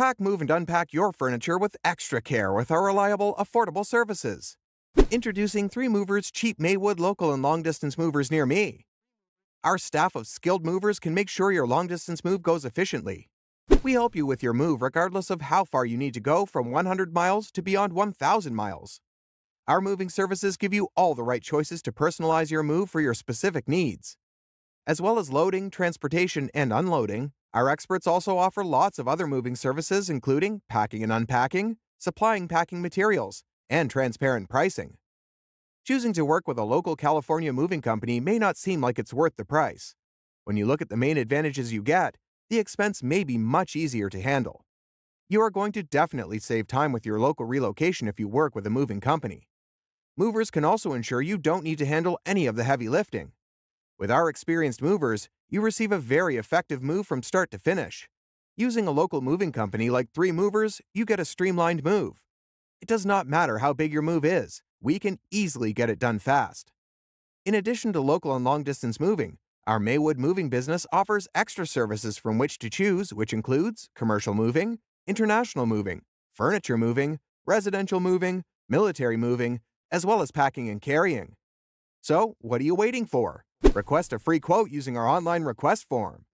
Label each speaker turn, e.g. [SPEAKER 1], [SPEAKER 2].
[SPEAKER 1] Pack, move, and unpack your furniture with extra care with our reliable, affordable services. Introducing 3 Movers cheap Maywood local and long-distance movers near me. Our staff of skilled movers can make sure your long-distance move goes efficiently. We help you with your move regardless of how far you need to go, from 100 miles to beyond 1,000 miles. Our moving services give you all the right choices to personalize your move for your specific needs. As well as loading, transportation, and unloading, our experts also offer lots of other moving services, including packing and unpacking, supplying packing materials, and transparent pricing. Choosing to work with a local California moving company may not seem like it's worth the price. When you look at the main advantages you get, the expense may be much easier to handle. You are going to definitely save time with your local relocation if you work with a moving company. Movers can also ensure you don't need to handle any of the heavy lifting. With our experienced movers, you receive a very effective move from start to finish. Using a local moving company like 3 Movers, you get a streamlined move. It does not matter how big your move is, we can easily get it done fast. In addition to local and long-distance moving, our Maywood moving business offers extra services from which to choose, which includes commercial moving, international moving, furniture moving, residential moving, military moving, as well as packing and carrying. So, what are you waiting for? Request a free quote using our online request form.